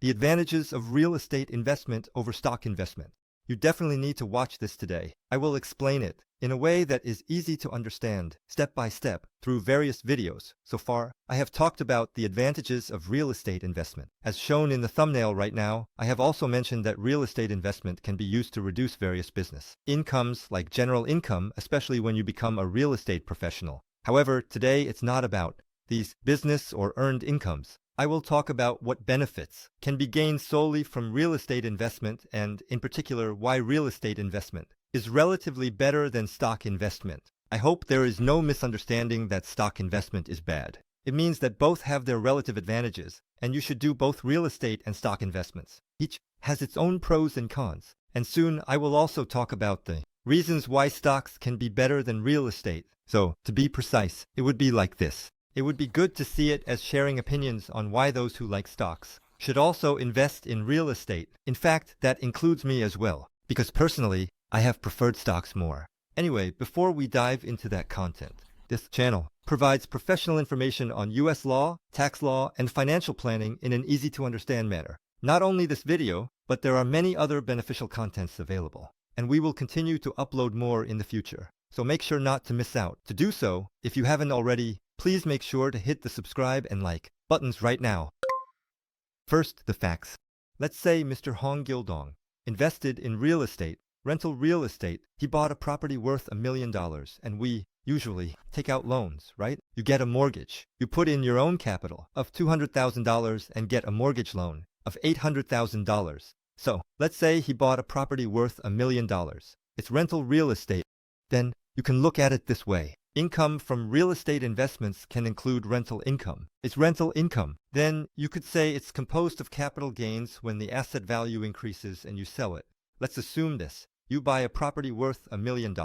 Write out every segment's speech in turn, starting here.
The advantages of real estate investment over stock investment. You definitely need to watch this today. I will explain it in a way that is easy to understand, step by step, through various videos. So far, I have talked about the advantages of real estate investment. As shown in the thumbnail right now, I have also mentioned that real estate investment can be used to reduce various business incomes like general income, especially when you become a real estate professional. However, today it's not about these business or earned incomes. I will talk about what benefits can be gained solely from real estate investment and, in particular, why real estate investment is relatively better than stock investment. I hope there is no misunderstanding that stock investment is bad. It means that both have their relative advantages, and you should do both real estate and stock investments. Each has its own pros and cons, and soon I will also talk about the reasons why stocks can be better than real estate. So, to be precise, it would be like this. It would be good to see it as sharing opinions on why those who like stocks should also invest in real estate. In fact, that includes me as well, because personally, I have preferred stocks more. Anyway, before we dive into that content, this channel provides professional information on US law, tax law, and financial planning in an easy-to-understand manner. Not only this video, but there are many other beneficial contents available, and we will continue to upload more in the future. So make sure not to miss out. To do so, if you haven't already, please make sure to hit the subscribe and like buttons right now. First, the facts. Let's say Mr. Hong Gildong invested in real estate, rental real estate. He bought a property worth $1 million, and we usually take out loans, right? You get a mortgage. You put in your own capital of $200,000 and get a mortgage loan of $800,000. So, let's say he bought a property worth $1 million. It's rental real estate. Then, you can look at it this way. Income from real estate investments can include rental income. It's rental income. Then you could say it's composed of capital gains when the asset value increases and you sell it. Let's assume this. You buy a property worth $1 million.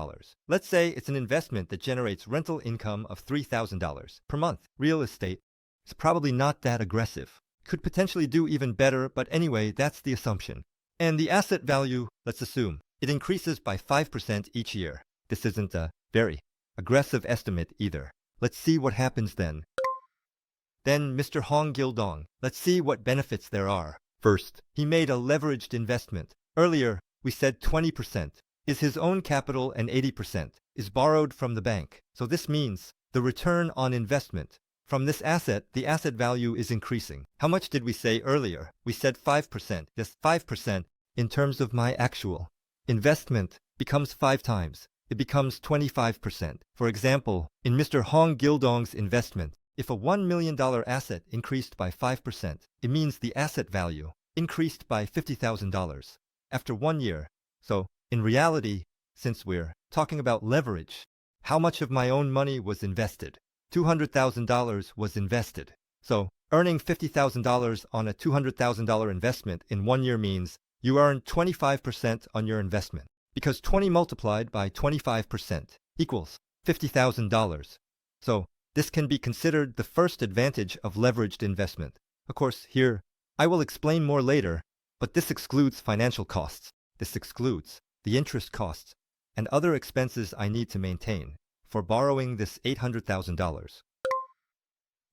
Let's say it's an investment that generates rental income of $3,000 per month. Real estate is probably not that aggressive. Could potentially do even better, but anyway, that's the assumption. And the asset value, let's assume, it increases by 5% each year. This isn't a very aggressive estimate either. Let's see what happens then. Then Mr. Hong Gildong. Let's see what benefits there are. First, he made a leveraged investment. Earlier, we said 20% is his own capital and 80% is borrowed from the bank. So this means the return on investment from this asset, the asset value is increasing. How much did we say earlier? We said 5%. This 5% in terms of my actual investment becomes 5 times. It becomes 25%. For example, in Mr. Hong Gildong's investment, if a $1 million asset increased by 5%, it means the asset value increased by $50,000 after 1 year. So, in reality, since we're talking about leverage, how much of my own money was invested? $200,000 was invested. So, earning $50,000 on a $200,000 investment in 1 year means you earn 25% on your investment. Because 20 multiplied by 25% equals $50,000. So this can be considered the first advantage of leveraged investment. Of course, here, I will explain more later, but this excludes financial costs. This excludes the interest costs and other expenses I need to maintain for borrowing this $800,000.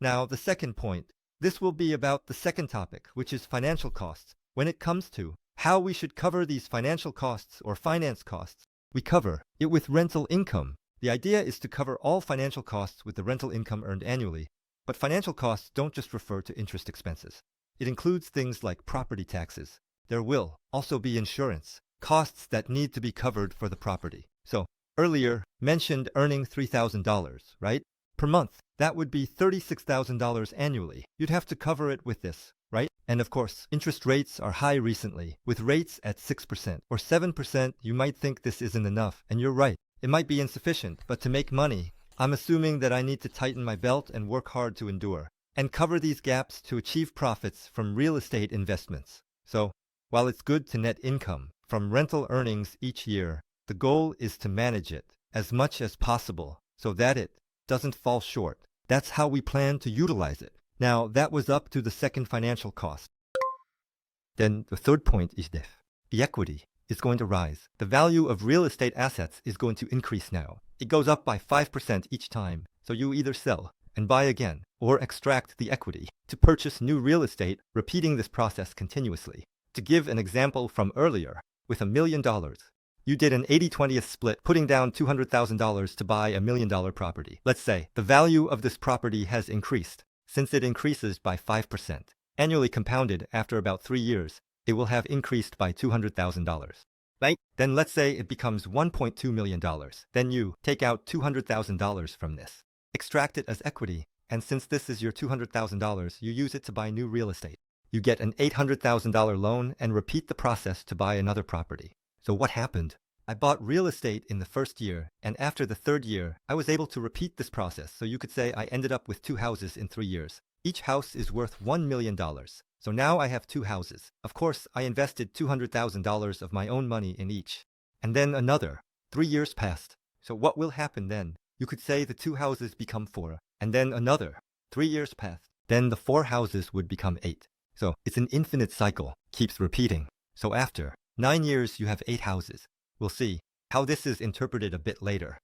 Now, the second point. This will be about the second topic, which is financial costs. When it comes to how we should cover these financial costs or finance costs, we cover it with rental income. The idea is to cover all financial costs with the rental income earned annually, but financial costs don't just refer to interest expenses. It includes things like property taxes. There will also be insurance costs that need to be covered for the property. So, earlier mentioned earning $3,000, right? Per month. That would be $36,000 annually. You'd have to cover it with this, right? And of course, interest rates are high recently. With rates at 6% or 7%, you might think this isn't enough, and you're right. It might be insufficient, but to make money, I'm assuming that I need to tighten my belt and work hard to endure and cover these gaps to achieve profits from real estate investments. So, while it's good to net income from rental earnings each year, the goal is to manage it as much as possible so that it doesn't fall short. That's how we plan to utilize it. Now, that was up to the second financial cost. Then the third point is this. The equity is going to rise. The value of real estate assets is going to increase now. It goes up by 5% each time. So you either sell and buy again, or extract the equity to purchase new real estate, repeating this process continuously. To give an example from earlier, with $1 million, you did an 80-20 split, putting down $200,000 to buy $1 million property. Let's say the value of this property has increased. Since it increases by 5%, annually compounded after about 3 years, it will have increased by $200,000. Right? Then let's say it becomes $1.2 million. Then you take out $200,000 from this, extract it as equity, and since this is your $200,000, you use it to buy new real estate. You get an $800,000 loan and repeat the process to buy another property. So what happened? I bought real estate in the first year, and after the third year, I was able to repeat this process. So you could say I ended up with 2 houses in 3 years. Each house is worth $1 million. So now I have 2 houses. Of course, I invested $200,000 of my own money in each. And then another. 3 years passed. So what will happen then? You could say the 2 houses become 4. And then another. 3 years passed. Then the 4 houses would become 8. So it's an infinite cycle. Keeps repeating. So after 9 years, you have 8 houses. We'll see how this is interpreted a bit later.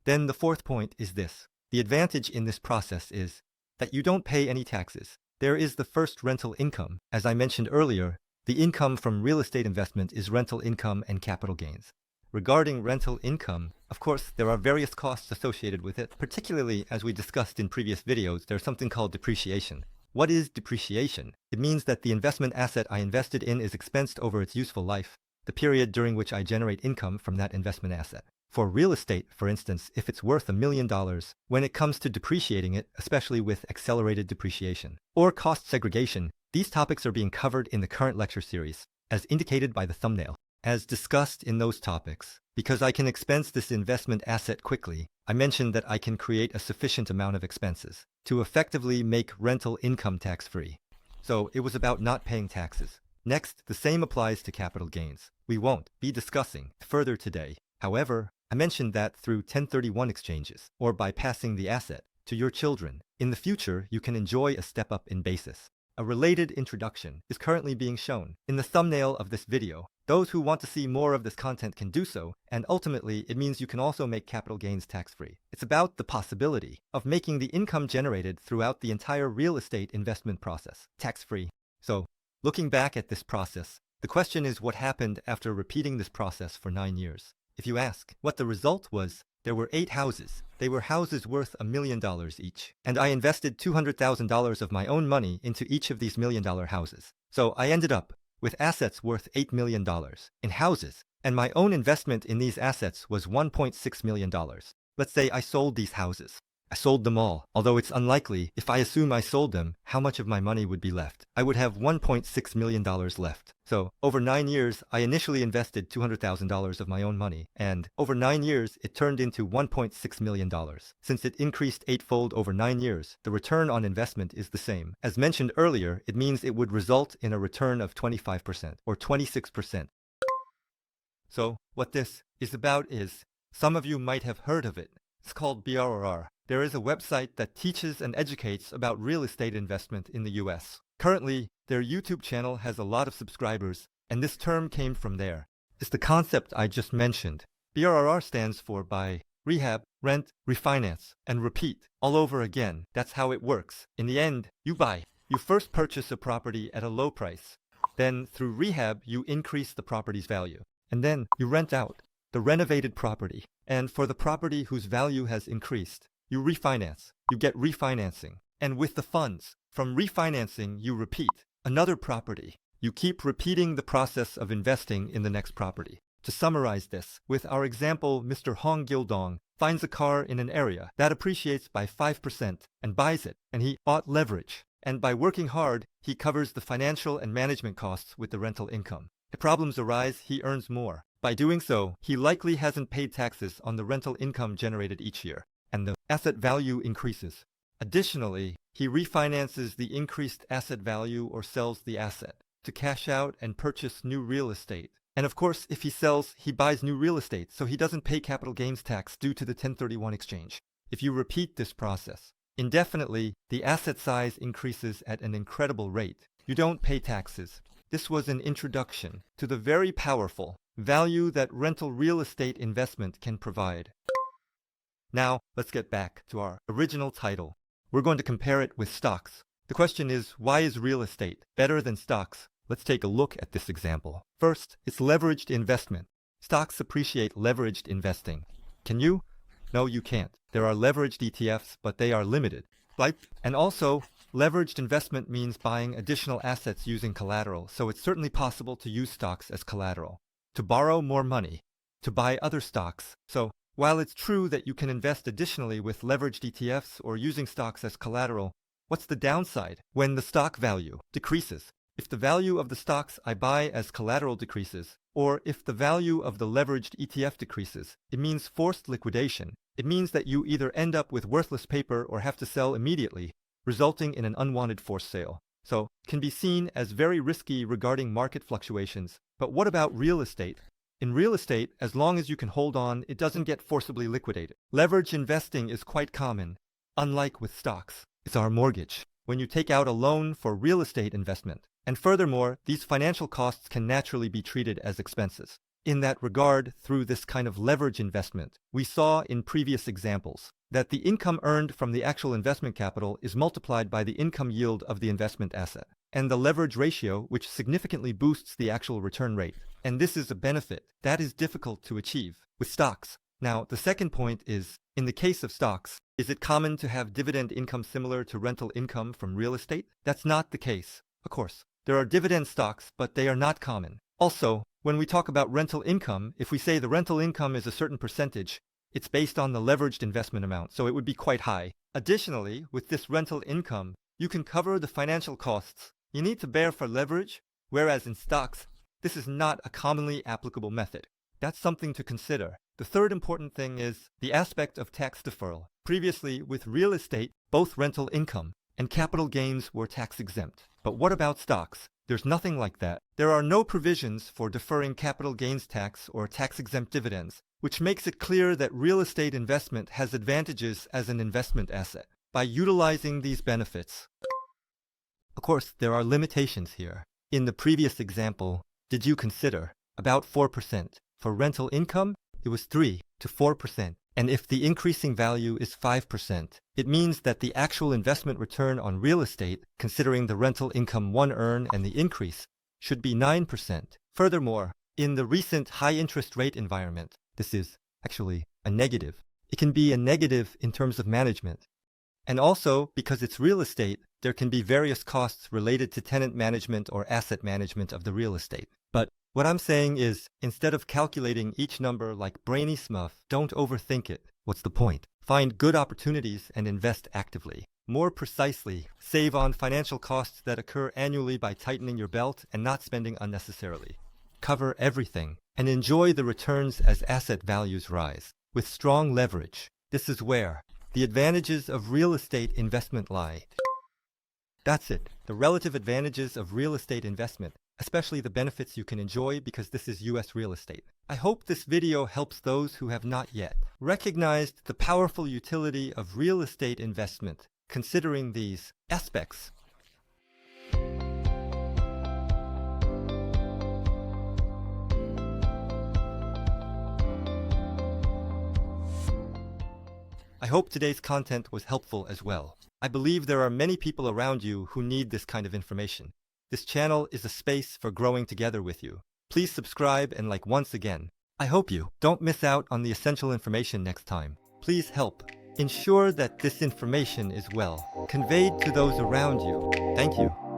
Then the fourth point is this. The advantage in this process is that you don't pay any taxes. There is the first rental income. As I mentioned earlier, the income from real estate investment is rental income and capital gains. Regarding rental income, of course, there are various costs associated with it, particularly as we discussed in previous videos, there's something called depreciation. What is depreciation? It means that the investment asset I invested in is expensed over its useful life, the period during which I generate income from that investment asset. For real estate, for instance, if it's worth $1 million, when it comes to depreciating it, especially with accelerated depreciation or cost segregation, these topics are being covered in the current lecture series, as indicated by the thumbnail. As discussed in those topics, because I can expense this investment asset quickly, I mentioned that I can create a sufficient amount of expenses to effectively make rental income tax-free. So it was about not paying taxes. Next, the same applies to capital gains. We won't be discussing further today. However, I mentioned that through 1031 exchanges, or by passing the asset to your children, in the future you can enjoy a step up in basis. A related introduction is currently being shown in the thumbnail of this video. Those who want to see more of this content can do so, and ultimately it means you can also make capital gains tax-free. It's about the possibility of making the income generated throughout the entire real estate investment process tax-free. So, looking back at this process, the question is what happened after repeating this process for 9 years. If you ask what the result was, there were 8 houses. They were houses worth $1 million each. And I invested $200,000 of my own money into each of these $1 million houses. So I ended up with assets worth $8 million in houses. And my own investment in these assets was $1.6 million. Let's say I sold these houses. I sold them all, although it's unlikely. If I assume I sold them, how much of my money would be left? I would have $1.6 million left. So, over 9 years, I initially invested $200,000 of my own money, and over 9 years, it turned into $1.6 million. Since it increased 8-fold over 9 years, the return on investment is the same. As mentioned earlier, it means it would result in a return of 25% or 26%. So, what this is about is, some of you might have heard of it. It's called BRRRR. There is a website that teaches and educates about real estate investment in the US. Currently, their YouTube channel has a lot of subscribers, and this term came from there. It's the concept I just mentioned. BRRRR stands for buy, rehab, rent, refinance, and repeat all over again. That's how it works. In the end, you buy. You first purchase a property at a low price. Then, through rehab, you increase the property's value. And then, you rent out the renovated property. And for the property whose value has increased, you refinance. You get refinancing. And with the funds from refinancing, you repeat another property. You keep repeating the process of investing in the next property. To summarize this, with our example, Mr. Hong Gildong finds a car in an area that appreciates by 5% and buys it, and he bought leverage. And by working hard, he covers the financial and management costs with the rental income. If problems arise, he earns more. By doing so, he likely hasn't paid taxes on the rental income generated each year, and the asset value increases. Additionally, he refinances the increased asset value or sells the asset to cash out and purchase new real estate. And of course, if he sells, he buys new real estate, so he doesn't pay capital gains tax due to the 1031 exchange. If you repeat this process indefinitely, the asset size increases at an incredible rate. You don't pay taxes. This was an introduction to the very powerful value that rental real estate investment can provide. Now, let's get back to our original title. We're going to compare it with stocks. The question is, why is real estate better than stocks? Let's take a look at this example. First, it's leveraged investment. Stocks appreciate leveraged investing. Can you? No, you can't. There are leveraged ETFs, but they are limited. And also, leveraged investment means buying additional assets using collateral, so it's certainly possible to use stocks as collateral, to borrow more money, to buy other stocks. So, while it's true that you can invest additionally with leveraged ETFs or using stocks as collateral, what's the downside when the stock value decreases? If the value of the stocks I buy as collateral decreases, or if the value of the leveraged ETF decreases, it means forced liquidation. It means that you either end up with worthless paper or have to sell immediately, resulting in an unwanted forced sale. So, it can be seen as very risky regarding market fluctuations. But what about real estate? In real estate, as long as you can hold on, it doesn't get forcibly liquidated. Leverage investing is quite common. Unlike with stocks, it's our mortgage when you take out a loan for real estate investment. And furthermore, these financial costs can naturally be treated as expenses. In that regard, through this kind of leverage investment, we saw in previous examples that the income earned from the actual investment capital is multiplied by the income yield of the investment asset, and the leverage ratio, which significantly boosts the actual return rate. And this is a benefit that is difficult to achieve with stocks. Now, the second point is, in the case of stocks, is it common to have dividend income similar to rental income from real estate? That's not the case. Of course, there are dividend stocks, but they are not common. Also, when we talk about rental income, if we say the rental income is a certain percentage, it's based on the leveraged investment amount, so it would be quite high. Additionally, with this rental income, you can cover the financial costs you need to bear for leverage, whereas in stocks, this is not a commonly applicable method. That's something to consider. The third important thing is the aspect of tax deferral. Previously, with real estate, both rental income and capital gains were tax exempt. But what about stocks? There's nothing like that. There are no provisions for deferring capital gains tax or tax-exempt dividends, which makes it clear that real estate investment has advantages as an investment asset. By utilizing these benefits, of course, there are limitations here. In the previous example, did you consider about 4%? For rental income, it was 3 to 4%. And if the increasing value is 5%, it means that the actual investment return on real estate, considering the rental income one earn and the increase, should be 9%. Furthermore, in the recent high interest rate environment, this is actually a negative. It can be a negative in terms of management. And also, because it's real estate, there can be various costs related to tenant management or asset management of the real estate. But what I'm saying is, instead of calculating each number like brainy smuff, don't overthink it. What's the point? Find good opportunities and invest actively. More precisely, save on financial costs that occur annually by tightening your belt and not spending unnecessarily. Cover everything and enjoy the returns as asset values rise. With strong leverage, this is where the advantages of real estate investment lie. That's it. The relative advantages of real estate investment, especially the benefits you can enjoy because this is US real estate. I hope this video helps those who have not yet recognized the powerful utility of real estate investment, considering these aspects. I hope today's content was helpful as well. I believe there are many people around you who need this kind of information. This channel is a space for growing together with you. Please subscribe and like once again. I hope you don't miss out on the essential information next time. Please help ensure that this information is well conveyed to those around you. Thank you.